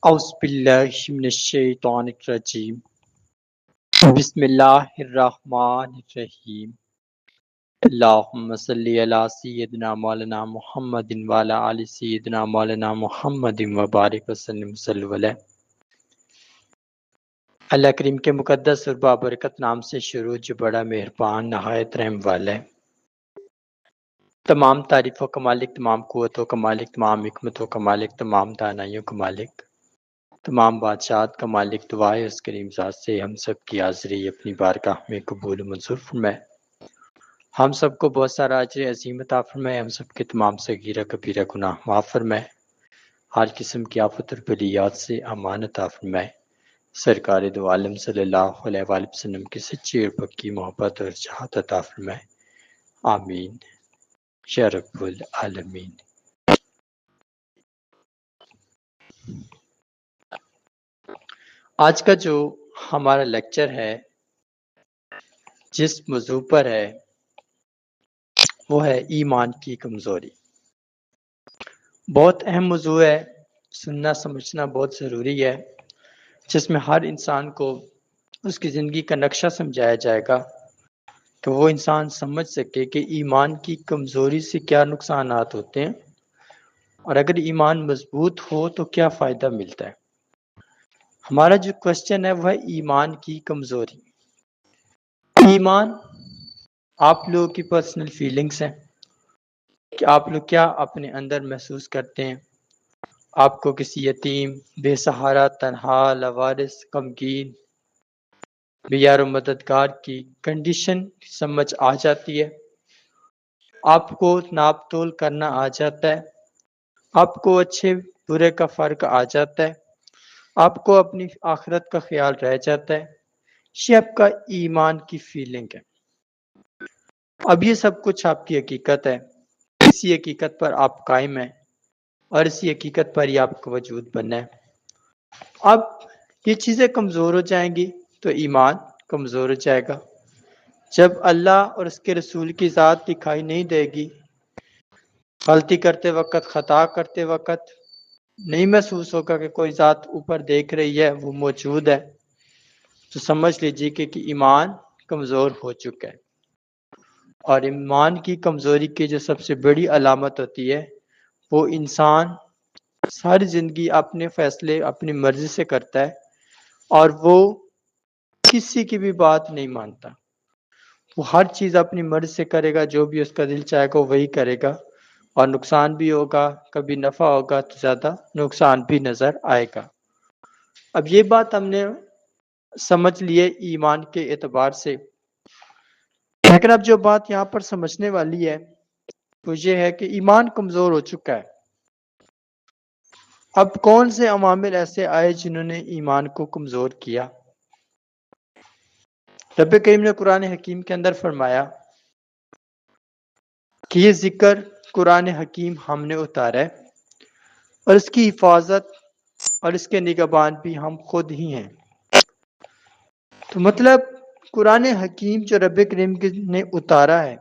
اعوذ باللہ من الشیطان الرجیم بسم اللہ الرحمن الرحیم اللہم صلی علی سیدنا مولانا محمد وعلی آل سیدنا مولانا محمد وبارک وسلم صلی اللہ علیہ۔ اللہ کریم کے مقدس اور بابرکت نام سے شروع جو بڑا مہربان نہایت رحم والا ہے۔ تمام تعریف و کمالک، تمام قوت و کمالک، تمام حکمت و کمالک، تمام دانائیوں کا مالک، تمام بادشاہت کا مالک، دعا ہے اس کریم ذات سے ہم سب کی حاضری اپنی بارگاہ میں قبول و منظور فرمائے۔ ہم سب کو بہت سارا اجر عظیم عطا فرمائے، ہم سب کے تمام صغیرہ کبیرہ گناہ معاف فرمائے، ہر قسم کی آفت اور بلیات سے امان عطا فرمائے۔ سرکار دو عالم صلی اللہ علیہ وآلہ وسلم کی سچی اور پکی محبت اور چاہت عطا فرمائے، آمین یا رب العالمین۔ آج کا جو ہمارا لیکچر ہے جس موضوع پر ہے وہ ہے ایمان کی کمزوری۔ بہت اہم موضوع ہے، سننا سمجھنا بہت ضروری ہے، جس میں ہر انسان کو اس کی زندگی کا نقشہ سمجھایا جائے گا کہ وہ انسان سمجھ سکے کہ ایمان کی کمزوری سے کیا نقصانات ہوتے ہیں، اور اگر ایمان مضبوط ہو تو کیا فائدہ ملتا ہے۔ ہمارا جو کوشچن ہے وہ ہے ایمان کی کمزوری۔ ایمان آپ لوگوں کی پرسنل فیلنگز ہیں کہ آپ لوگ کیا اپنے اندر محسوس کرتے ہیں۔ آپ کو کسی یتیم، بے سہارا، تنہا، لاوارث، غمگین، بے یار و مددگار کی کنڈیشن سمجھ آ جاتی ہے، آپ کو ناپ تول کرنا آ جاتا ہے، آپ کو اچھے برے کا فرق آ جاتا ہے، آپ کو اپنی آخرت کا خیال رہ جاتا ہے۔ یہ آپ کا ایمان کی فیلنگ ہے۔ اب یہ سب کچھ آپ کی حقیقت ہے، اسی حقیقت پر آپ قائم ہیں اور اسی حقیقت پر ہی آپ کا وجود بننا ہے۔ اب یہ چیزیں کمزور ہو جائیں گی تو ایمان کمزور ہو جائے گا۔ جب اللہ اور اس کے رسول کی ذات دکھائی نہیں دے گی، غلطی کرتے وقت، خطا کرتے وقت نہیں محسوس ہوگا کہ کوئی ذات اوپر دیکھ رہی ہے، وہ موجود ہے، تو سمجھ لیجیے کہ ایمان کمزور ہو چکا ہے۔ اور ایمان کی کمزوری کی جو سب سے بڑی علامت ہوتی ہے وہ انسان ساری زندگی اپنے فیصلے اپنی مرضی سے کرتا ہے اور وہ کسی کی بھی بات نہیں مانتا، وہ ہر چیز اپنی مرضی سے کرے گا، جو بھی اس کا دل چاہے گا وہی کرے گا، اور نقصان بھی ہوگا، کبھی نفع ہوگا تو زیادہ نقصان بھی نظر آئے گا۔ اب یہ بات ہم نے سمجھ لیے ایمان کے اعتبار سے، لیکن اب جو بات یہاں پر سمجھنے والی ہے وہ یہ ہے کہ ایمان کمزور ہو چکا ہے۔ اب کون سے عوامل ایسے آئے جنہوں نے ایمان کو کمزور کیا؟ رب کریم نے قرآن حکیم کے اندر فرمایا کہ یہ ذکر قرآن حکیم ہم نے اتارا ہے اور اس کی حفاظت اور اس کے نگہبان بھی ہم خود ہی ہیں۔ تو مطلب قرآن حکیم جو رب کریم نے اتارا ہے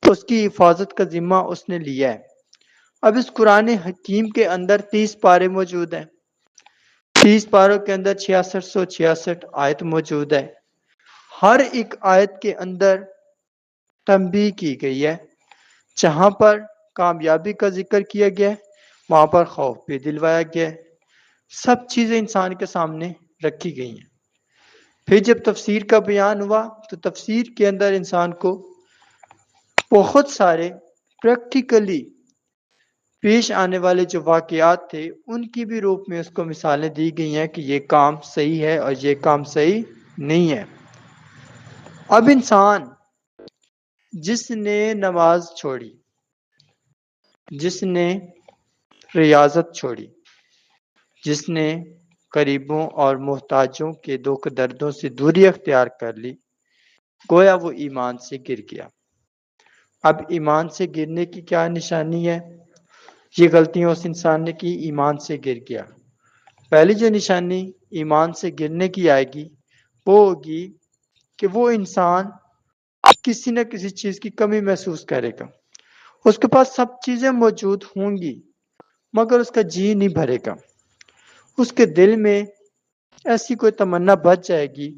اس کی حفاظت کا ذمہ اس نے لیا ہے۔ اب اس قرآن حکیم کے اندر 30 پارے موجود ہیں، 30 پاروں کے اندر 6666 آیت موجود ہے۔ ہر ایک آیت کے اندر تنبیہ کی گئی ہے، جہاں پر کامیابی کا ذکر کیا گیا ہے وہاں پر خوف بھی دلوایا گیا ہے، سب چیزیں انسان کے سامنے رکھی گئی ہیں۔ پھر جب تفسیر کا بیان ہوا تو تفسیر کے اندر انسان کو بہت سارے پریکٹیکلی پیش آنے والے جو واقعات تھے ان کی بھی روپ میں اس کو مثالیں دی گئی ہیں کہ یہ کام صحیح ہے اور یہ کام صحیح نہیں ہے۔ اب انسان جس نے نماز چھوڑی، جس نے ریاضت چھوڑی، جس نے غریبوں اور محتاجوں کے دکھ دردوں سے دوری اختیار کر لی، گویا وہ ایمان سے گر گیا۔ اب ایمان سے گرنے کی کیا نشانی ہے؟ یہ غلطیاں اس انسان نے کی، ایمان سے گر گیا۔ پہلی جو نشانی ایمان سے گرنے کی آئے گی وہ ہوگی کہ وہ انسان کسی نہ کسی چیز کی کمی محسوس کرے گا۔ اس کے پاس سب چیزیں موجود ہوں گی مگر اس کا جی نہیں بھرے گا، اس کے دل میں ایسی کوئی تمنا بچ جائے گی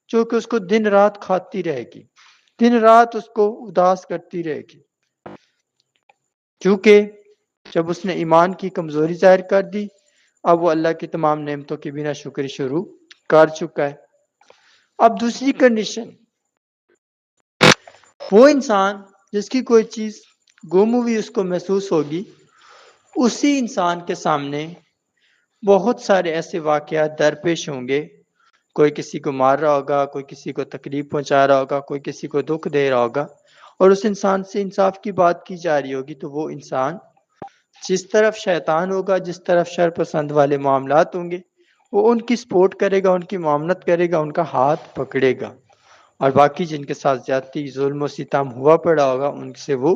جو کہ اس کو دن رات کھاتی رہے گی، دن رات اس کو اداس کرتی رہے گی، کیونکہ جب اس نے ایمان کی کمزوری ظاہر کر دی، اب وہ اللہ کی تمام نعمتوں کی بنا شکری شروع کر چکا ہے۔ اب دوسری کنڈیشن، وہ انسان جس کی کوئی چیز گم ہوئی اس کو محسوس ہوگی، اسی انسان کے سامنے بہت سارے ایسے واقعات درپیش ہوں گے، کوئی کسی کو مار رہا ہوگا، کوئی کسی کو تکلیف پہنچا رہا ہوگا، کوئی کسی کو دکھ دے رہا ہوگا، اور اس انسان سے انصاف کی بات کی جا رہی ہوگی، تو وہ انسان جس طرف شیطان ہوگا، جس طرف شر پسند والے معاملات ہوں گے، وہ ان کی سپورٹ کرے گا، ان کی معاملت کرے گا، ان کا ہاتھ پکڑے گا، اور باقی جن کے ساتھ زیادتی ظلم و ستم ہوا پڑا ہوگا ان سے وہ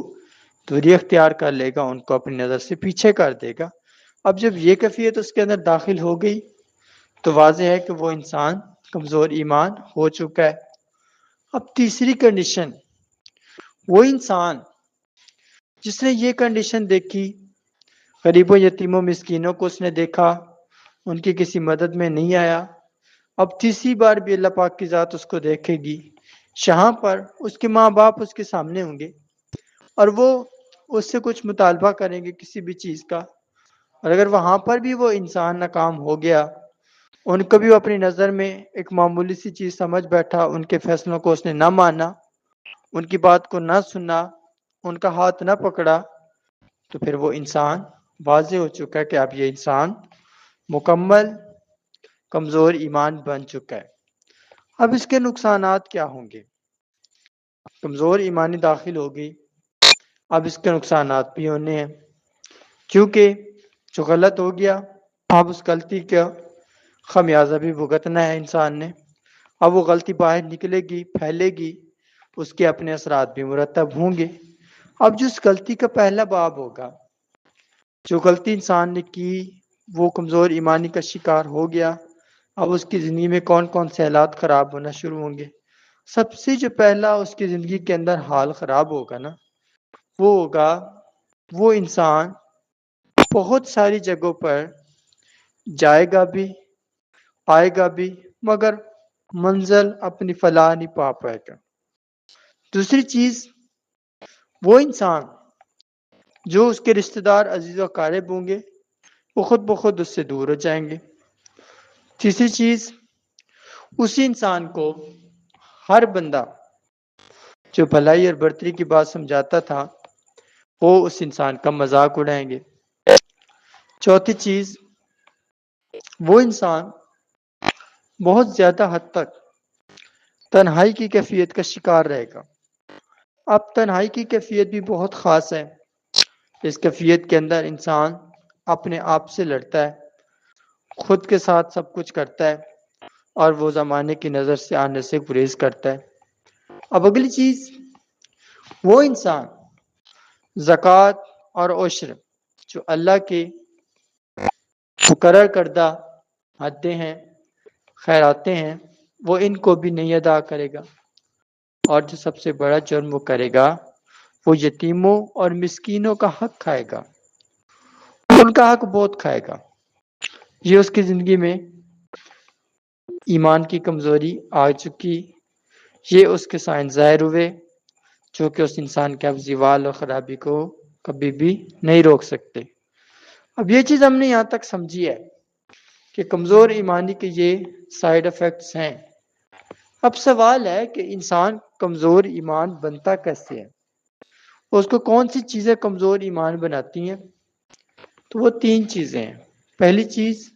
دوری اختیار کر لے گا، ان کو اپنی نظر سے پیچھے کر دے گا۔ اب جب یہ کیفیت اس کے اندر داخل ہو گئی تو واضح ہے کہ وہ انسان کمزور ایمان ہو چکا ہے۔ اب تیسری کنڈیشن، وہ انسان جس نے یہ کنڈیشن دیکھی، غریبوں یتیموں مسکینوں کو اس نے دیکھا، ان کی کسی مدد میں نہیں آیا، اب تیسری بار بھی اللہ پاک کی ذات اس کو دیکھے گی، جہاں پر اس کے ماں باپ اس کے سامنے ہوں گے اور وہ اس سے کچھ مطالبہ کریں گے کسی بھی چیز کا، اور اگر وہاں پر بھی وہ انسان ناکام ہو گیا، ان کو بھی وہ اپنی نظر میں ایک معمولی سی چیز سمجھ بیٹھا، ان کے فیصلوں کو اس نے نہ مانا، ان کی بات کو نہ سنا، ان کا ہاتھ نہ پکڑا، تو پھر وہ انسان واضح ہو چکا ہے کہ اب یہ انسان مکمل کمزور ایمان بن چکا ہے۔ اب اس کے نقصانات کیا ہوں گے؟ کمزور ایمانی داخل ہوگی، اب اس کے نقصانات بھی ہونے ہیں، کیونکہ جو غلط ہو گیا اب اس غلطی کا خمیازہ بھی بھگتنا ہے انسان نے، اب وہ غلطی باہر نکلے گی، پھیلے گی، اس کے اپنے اثرات بھی مرتب ہوں گے۔ اب جو اس غلطی کا پہلا باب ہوگا، جو غلطی انسان نے کی وہ کمزور ایمانی کا شکار ہو گیا، اب اس کی زندگی میں کون کون سے حالات خراب ہونا شروع ہوں گے؟ سب سے جو پہلا اس کی زندگی کے اندر حال خراب ہوگا نا، وہ ہوگا وہ انسان بہت ساری جگہوں پر جائے گا بھی، آئے گا بھی، مگر منزل اپنی فلاح نہیں پا پائے گا۔ دوسری چیز، وہ انسان جو اس کے رشتہ دار عزیز و اقارب ہوں گے وہ خود بخود اس سے دور ہو جائیں گے۔ تیسری چیز، اسی انسان کو ہر بندہ جو بھلائی اور برتری کی بات سمجھاتا تھا وہ اس انسان کا مذاق اڑائیں گے۔ چوتھی چیز، وہ انسان بہت زیادہ حد تک تنہائی کی کیفیت کا شکار رہے گا۔ اب تنہائی کی کیفیت بھی بہت خاص ہے، اس کیفیت کے اندر انسان اپنے آپ سے لڑتا ہے، خود کے ساتھ سب کچھ کرتا ہے، اور وہ زمانے کی نظر سے آنے سے گریز کرتا ہے۔ اب اگلی چیز، وہ انسان زکوٰۃ اور عشر جو اللہ کے مقرر کردہ حدیں ہیں، خیراتیں ہیں، وہ ان کو بھی نہیں ادا کرے گا، اور جو سب سے بڑا جرم وہ کرے گا وہ یتیموں اور مسکینوں کا حق کھائے گا، ان کا حق بہت کھائے گا۔ یہ اس کی زندگی میں ایمان کی کمزوری آ چکی، یہ اس کے سائن ظاہر ہوئے جو کہ اس انسان کے اب زوال اور خرابی کو کبھی بھی نہیں روک سکتے۔ اب یہ چیز ہم نے یہاں تک سمجھی ہے کہ کمزور ایمانی کے یہ سائیڈ افیکٹس ہیں۔ اب سوال ہے کہ انسان کمزور ایمان بنتا کیسے ہے؟ اس کو کون سی چیزیں کمزور ایمان بناتی ہیں؟ تو وہ تین چیزیں ہیں۔ پہلی چیز،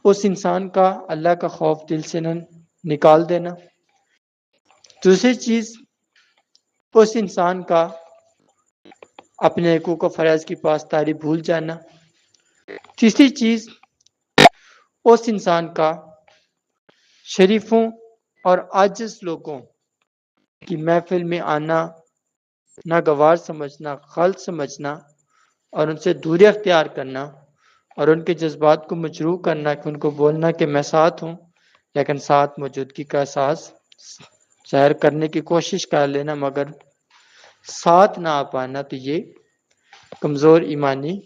اس انسان کا اللہ کا خوف دل سے نکال دینا۔ دوسری چیز، اس انسان کا اپنے حقوق و فرائض کی پاسداری بھول جانا۔ تیسری چیز، اس انسان کا شریفوں اور عاجز لوگوں کی محفل میں آنا ناگوار سمجھنا، غلط سمجھنا، اور ان سے دوری اختیار کرنا، اور ان کے جذبات کو مجروح کرنا، کہ ان کو بولنا کہ میں ساتھ ہوں لیکن ساتھ موجودگی کا احساس ظاہر کرنے کی کوشش کر لینا مگر ساتھ نہ آ پانا، تو یہ کمزور ایمانی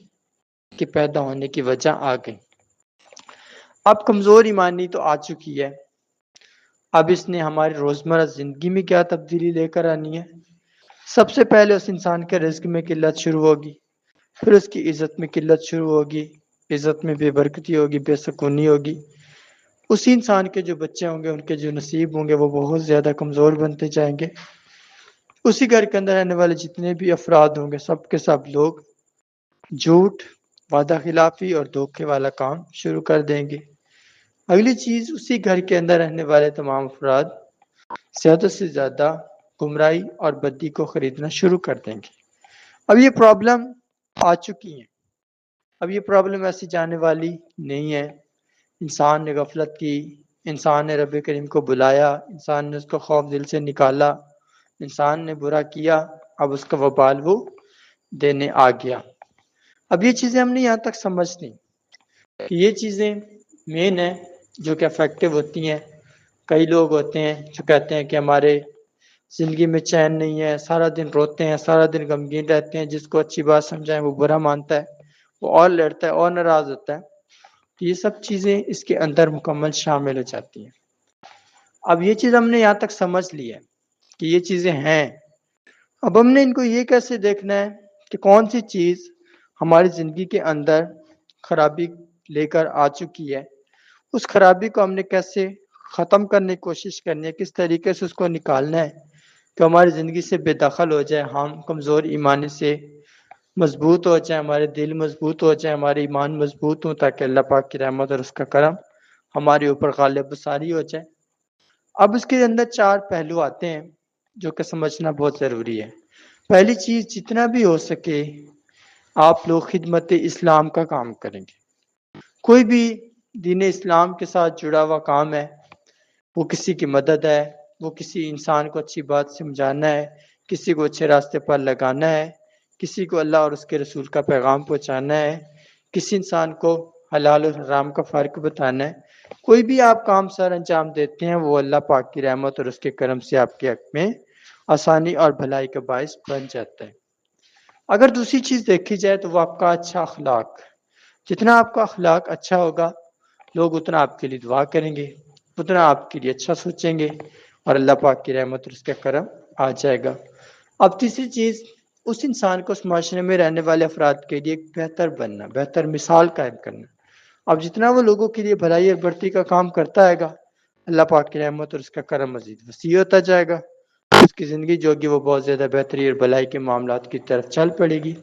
کے پیدا ہونے کی وجہ آ گئی۔ اب کمزور ایمانی تو آ چکی ہے، اب اس نے ہماری روزمرہ زندگی میں کیا تبدیلی لے کر آنی ہے؟ سب سے پہلے اس انسان کے رزق میں قلت شروع ہوگی، پھر اس کی عزت میں قلت شروع ہوگی، عزت میں بے برکتی ہوگی، بے سکونی ہوگی۔ اسی انسان کے جو بچے ہوں گے، ان کے جو نصیب ہوں گے، وہ بہت زیادہ کمزور بنتے جائیں گے۔ اسی گھر کے اندر رہنے والے جتنے بھی افراد ہوں گے، سب کے سب لوگ جھوٹ، وعدہ خلافی اور دھوکے والا کام شروع کر دیں گے۔ اگلی چیز، اسی گھر کے اندر رہنے والے تمام افراد زیادہ سے زیادہ گمراہی اور بدی کو خریدنا شروع کر دیں گے۔ اب یہ پرابلم آ چکی ہیں، اب یہ پرابلم ایسی جانے والی نہیں ہے۔ انسان نے غفلت کی، انسان نے رب کریم کو بلایا، انسان نے اس کو خوف دل سے نکالا، انسان نے برا کیا، اب اس کا وبال وہ دینے آ گیا۔ اب یہ چیزیں ہم نے یہاں تک سمجھنی کہ یہ چیزیں مین ہیں جو کہ افیکٹو ہوتی ہیں۔ کئی لوگ ہوتے ہیں جو کہتے ہیں کہ ہمارے زندگی میں چین نہیں ہے، سارا دن روتے ہیں، سارا دن غمگین رہتے ہیں، جس کو اچھی بات سمجھائیں وہ برا مانتا ہے، وہ اور لڑتا ہے اور ناراض ہوتا ہے۔ تو یہ سب چیزیں اس کے اندر مکمل شامل ہو جاتی ہیں۔ اب یہ چیز ہم نے یہاں تک سمجھ لی ہے کہ یہ چیزیں ہیں، اب ہم نے ان کو یہ کیسے دیکھنا ہے کہ کون سی چیز ہماری زندگی کے اندر خرابی لے کر آ چکی ہے، اس خرابی کو ہم نے کیسے ختم کرنے کی کوشش کرنی ہے، کس طریقے سے اس کو نکالنا ہے کہ ہماری زندگی سے بے دخل ہو جائے، ہم کمزور ایمانی سے مضبوط ہو جائیں، ہمارے دل مضبوط ہو جائیں، ہمارے ایمان مضبوط ہوں، تاکہ اللہ پاک کی رحمت اور اس کا کرم ہمارے اوپر غالب ساری ہو جائے۔ اب اس کے اندر 4 پہلو آتے ہیں جو کہ سمجھنا بہت ضروری ہے۔ پہلی چیز، جتنا بھی ہو سکے آپ لوگ خدمت اسلام کا کام کریں گے۔ کوئی بھی دین اسلام کے ساتھ جڑا ہوا کام ہے، وہ کسی کی مدد ہے، وہ کسی انسان کو اچھی بات سمجھانا ہے، کسی کو اچھے راستے پر لگانا ہے، کسی کو اللہ اور اس کے رسول کا پیغام پہنچانا ہے، کسی انسان کو حلال اور حرام کا فرق بتانا ہے۔ کوئی بھی آپ کام سر انجام دیتے ہیں، وہ اللہ پاک کی رحمت اور اس کے کرم سے آپ کے حق میں آسانی اور بھلائی کا باعث بن جاتا ہے۔ اگر دوسری چیز دیکھی جائے تو وہ آپ کا اچھا اخلاق، جتنا آپ کا اخلاق اچھا ہوگا، لوگ اتنا آپ کے لیے دعا کریں گے، اتنا آپ کے لیے اچھا سوچیں گے، اور اللہ پاک کی رحمت اور اس کا کرم آ جائے گا۔ اب تیسری چیز، اس انسان کو اس معاشرے میں رہنے والے افراد کے لیے ایک بہتر بننا، بہتر مثال قائم کرنا۔ اب جتنا وہ لوگوں کے لیے بھلائی اور بڑھتی کا کام کرتا ہے گا، اللہ پاک کی رحمت اور اس کا کرم مزید وسیع ہوتا جائے گا، اس کی زندگی جو ہوگی وہ بہت زیادہ بہتری اور بھلائی کے معاملات کی طرف چل پڑے گی۔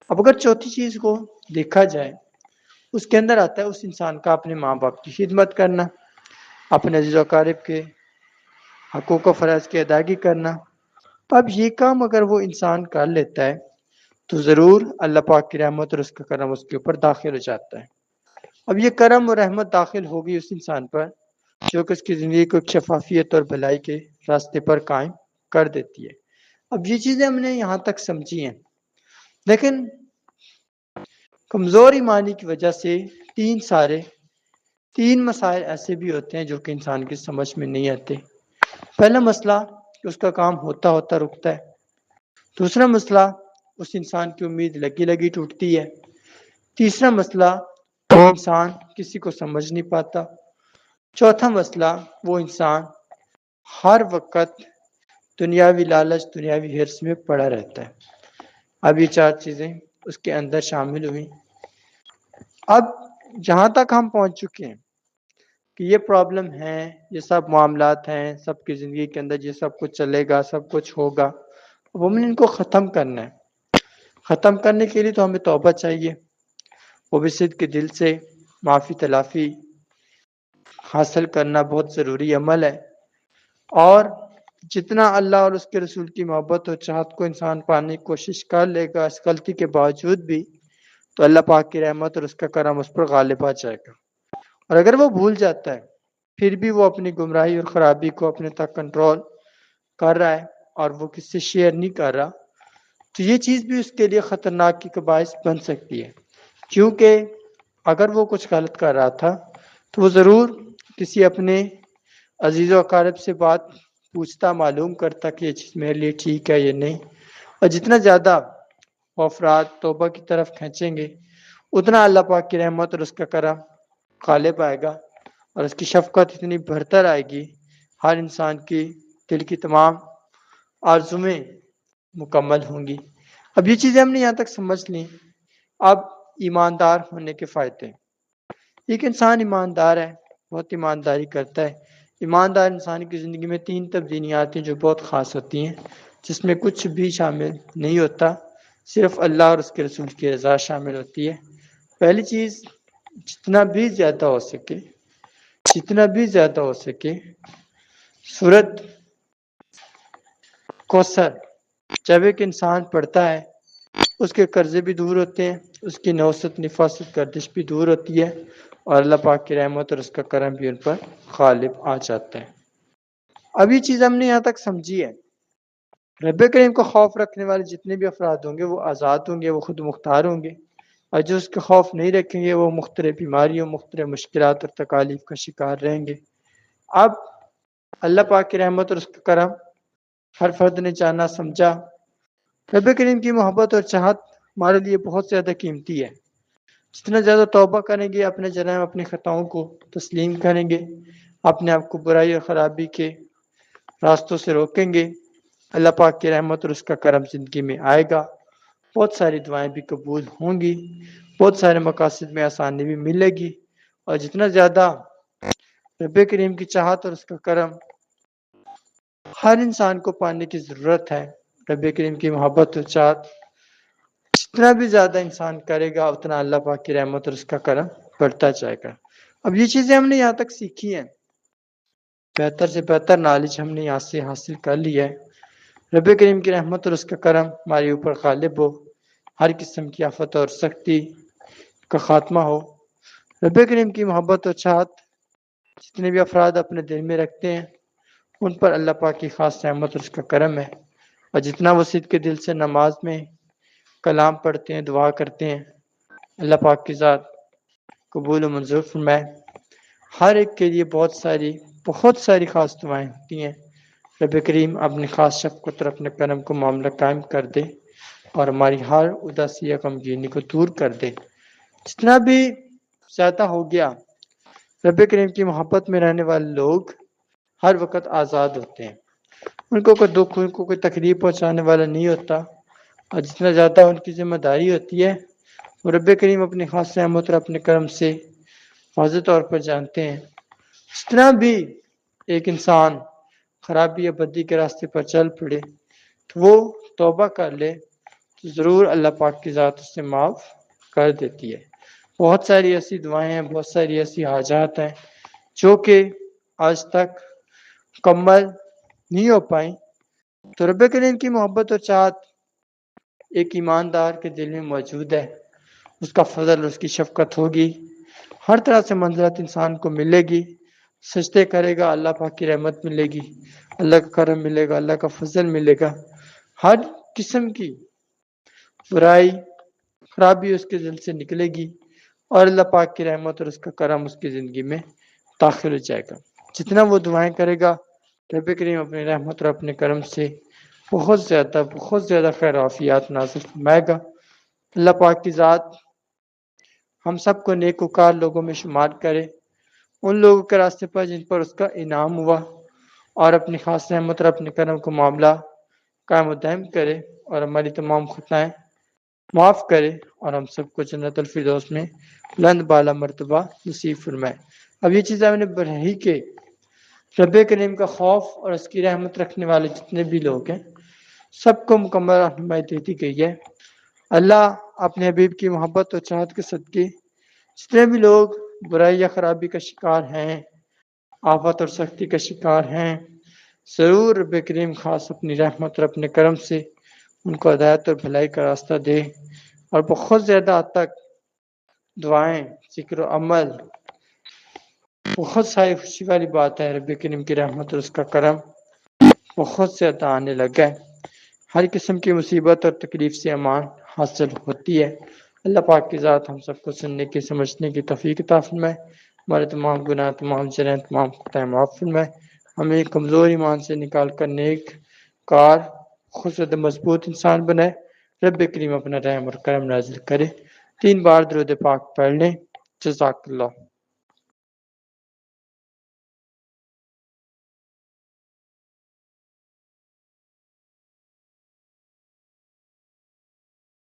اب اگر چوتھی چیز کو دیکھا جائے، اس کے اندر آتا ہے اس انسان کا اپنے ماں باپ کی خدمت کرنا، اپنے عزیز و اقارب کے حقوق و فرائض کی ادائیگی کرنا۔ اب یہ کام اگر وہ انسان کر لیتا ہے تو ضرور اللہ پاک کی رحمت اور اس کا کرم اس کے اوپر داخل ہو جاتا ہے۔ اب یہ کرم اور رحمت داخل ہوگی اس انسان پر جو کہ اس کی زندگی کو ایک شفافیت اور بھلائی کے راستے پر قائم کر دیتی ہے۔ اب یہ چیزیں ہم نے یہاں تک سمجھی ہیں، لیکن کمزور ایمانی کی وجہ سے تین مسائل ایسے بھی ہوتے ہیں جو کہ انسان کی سمجھ میں نہیں آتے۔ پہلا مسئلہ کہ اس کا کام ہوتا ہوتا رکتا ہے۔ دوسرا مسئلہ، اس انسان کی امید لگی لگی ٹوٹتی ہے۔ تیسرا مسئلہ، وہ انسان کسی کو سمجھ نہیں پاتا۔ چوتھا مسئلہ، وہ انسان ہر وقت دنیاوی لالچ، دنیاوی حرص میں پڑا رہتا ہے۔ اب یہ 4 چیزیں اس کے اندر شامل ہوئی۔ اب جہاں تک ہم پہنچ چکے ہیں کہ یہ پرابلم ہے، یہ سب معاملات ہیں، سب کی زندگی کے اندر یہ سب کچھ چلے گا، سب کچھ ہوگا، اب ہم نے ان کو ختم کرنا ہے۔ ختم کرنے کے لیے تو ہمیں توبہ چاہیے، وہ بھی صدق کے دل سے معافی تلافی حاصل کرنا بہت ضروری عمل ہے۔ اور جتنا اللہ اور اس کے رسول کی محبت اور چاہت کو انسان پانے کی کوشش کر لے گا اس غلطی کے باوجود بھی، تو اللہ پاک کی رحمت اور اس کا کرم اس پر غالب آ جائے گا۔ اور اگر وہ بھول جاتا ہے، پھر بھی وہ اپنی گمراہی اور خرابی کو اپنے تک کنٹرول کر رہا ہے اور وہ کسی سے شیئر نہیں کر رہا، تو یہ چیز بھی اس کے لیے خطرناک کی باعث بن سکتی ہے، کیونکہ اگر وہ کچھ غلط کر رہا تھا تو وہ ضرور کسی اپنے عزیز و اقارب سے بات پوچھتا، معلوم کرتا کہ یہ چیز میرے لیے ٹھیک ہے یا نہیں۔ اور جتنا زیادہ وہ افراد توبہ کی طرف کھینچیں گے، اتنا اللہ پاک کی رحمت اور اس کا کرم غالب آئے گا اور اس کی شفقت اتنی بڑھتر آئے گی، ہر انسان کی دل کی تمام آرزویں مکمل ہوں گی۔ اب یہ چیزیں ہم نے یہاں تک سمجھ لیں۔ اب ایماندار ہونے کے فائدے۔ ایک انسان ایماندار ہے، بہت ایمانداری کرتا ہے۔ ایماندار انسان کی زندگی میں 3 تبدیلیاں آتی ہیں جو بہت خاص ہوتی ہیں، جس میں کچھ بھی شامل نہیں ہوتا، صرف اللہ اور اس کے رسول کی رضا شامل ہوتی ہے۔ پہلی چیز، جتنا بھی زیادہ ہو سکے سورت کوثر جب ایک انسان پڑھتا ہے، اس کے قرضے بھی دور ہوتے ہیں، اس کی نوست نفاست گردش بھی دور ہوتی ہے، اور اللہ پاک کی رحمت اور اس کا کرم بھی ان پر غالب آ جاتا ہے۔ اب یہ چیز ہم نے یہاں تک سمجھی ہے۔ رب کریم کو خوف رکھنے والے جتنے بھی افراد ہوں گے وہ آزاد ہوں گے، وہ خود مختار ہوں گے، اور جو اس کے خوف نہیں رکھیں گے وہ مختلف بیماریوں، مختلف مشکلات اور تکالیف کا شکار رہیں گے۔ اب اللہ پاک کی رحمت اور اس کا کرم ہر فرد نے جانا سمجھا۔ رب کریم کی محبت اور چاہت ہمارے لیے بہت زیادہ قیمتی ہے۔ جتنا زیادہ توبہ کریں گے، اپنے جرائم، اپنی خطاؤں کو تسلیم کریں گے، اپنے آپ کو برائی اور خرابی کے راستوں سے روکیں گے، اللہ پاک کی رحمت اور اس کا کرم زندگی میں آئے گا۔ بہت ساری دعائیں بھی قبول ہوں گی، بہت سارے مقاصد میں آسانی بھی ملے گی، اور جتنا زیادہ رب کریم کی چاہت اور اس کا کرم ہر انسان کو پانے کی ضرورت ہے، رب کریم کی محبت اور چاہت جتنا بھی زیادہ انسان کرے گا اتنا اللہ پاک کی رحمت اور اس کا کرم بڑھتا جائے گا۔ اب یہ چیزیں ہم نے یہاں تک سیکھی ہیں، بہتر سے بہتر نالج ہم نے یہاں سے حاصل کر لی ہے۔ رب کریم کی رحمت اور اس کا کرم ہمارے اوپر غالب ہو، ہر قسم کی آفت اور سختی کا خاتمہ ہو۔ رب کریم کی محبت اور چاہت جتنے بھی افراد اپنے دل میں رکھتے ہیں ان پر اللہ پاک کی خاص رحمت اور اس کا کرم ہے، اور جتنا وہ صدق کے دل سے نماز میں کلام پڑھتے ہیں، دعا کرتے ہیں، اللہ پاک کی ذات قبول و منظور فرمائے۔ ہر ایک کے لیے بہت ساری خاص دعائیں ہوتی ہیں۔ رب کریم اپنی خاص شفقت اور اپنے کرم کو معاملہ قائم کر دے اور ہماری ہر اداسی یا غمگینی کو دور کر دے۔ جتنا بھی زیادہ ہو گیا، رب کریم کی محبت میں رہنے والے لوگ ہر وقت آزاد ہوتے ہیں، ان کو کوئی دکھ، ان کو کوئی تکلیف پہنچانے والا نہیں ہوتا، اور جتنا زیادہ ان کی ذمہ داری ہوتی ہے وہ رب کریم اپنی خاص رحمت اور اپنے کرم سے واضح طور پر جانتے ہیں۔ جتنا بھی ایک انسان خرابی یا بدی کے راستے پر چل پڑے تو وہ توبہ کر لے تو ضرور اللہ پاک کی ذات اس سے معاف کر دیتی ہے۔ بہت ساری ایسی دعائیں ہیں، بہت ساری ایسی حاجات ہیں جو کہ آج تک مکمل نہیں ہو پائیں، تو رب کریم کی محبت اور چاہت ایک ایماندار کے دل میں موجود ہے، اس کا فضل، اس کی شفقت ہوگی، ہر طرح سے منزلت انسان کو ملے گی، سجدے کرے گا اللہ پاک کی رحمت ملے گی، اللہ کا کرم ملے گا، اللہ کا فضل ملے گا، ہر قسم کی برائی خرابی اس کے دل سے نکلے گی، اور اللہ پاک کی رحمت اور اس کا کرم اس کی زندگی میں داخل ہو جائے گا۔ جتنا وہ دعائیں کرے گا رب کریم اپنی رحمت اور اپنے کرم سے بہت زیادہ خیر و عافیات نازل فرمائے گا۔ اللہ پاک کی ذات ہم سب کو نیک وکار لوگوں میں شمار کرے، ان لوگوں کے راستے پر جن پر اس کا انعام ہوا، اور اپنی خاص رحمت اور اپنے کرم کو معاملہ قائم و دائم کرے، اور ہماری تمام خطائیں معاف کرے، اور ہم سب کو جنت الفردوس میں بلند بالا مرتبہ نصیب فرمائے۔ اب یہ چیزیں میں نے بڑھائی کہ رب کریم کا خوف اور اس کی رحمت رکھنے والے جتنے بھی لوگ ہیں سب کو مکمل رہنمائی دیتی گئی ہے۔ اللہ اپنے حبیب کی محبت اور چاہت کے صدقے جتنے بھی لوگ برائی یا خرابی کا شکار ہیں، آفت اور سختی کا شکار ہیں، ضرور رب کریم خاص اپنی رحمت اور اپنے کرم سے ان کو ہدایت اور بھلائی کا راستہ دے، اور بہت زیادہ حد تک دعائیں، ذکر و عمل، بہت ساری خوشی والی بات ہے، رب کریم کی رحمت اور اس کا کرم بہت زیادہ آنے لگا ہے، ہر قسم کی مصیبت اور تکلیف سے امان حاصل ہوتی ہے۔ اللہ پاک کی ذات ہم سب کو سننے کی، سمجھنے کی توفیق عطا فرمائے، ہمارے تمام گناہ، تمام جرائم، تمام خطائیں معاف فرمائے، ہمیں کمزور ایمان سے نکال کر نیک کار خود مضبوط انسان بنائے۔ رب کریم اپنا رحم اور کرم نازل کرے۔ 3 بار درود پاک پڑھ لیں۔ جزاک اللہ۔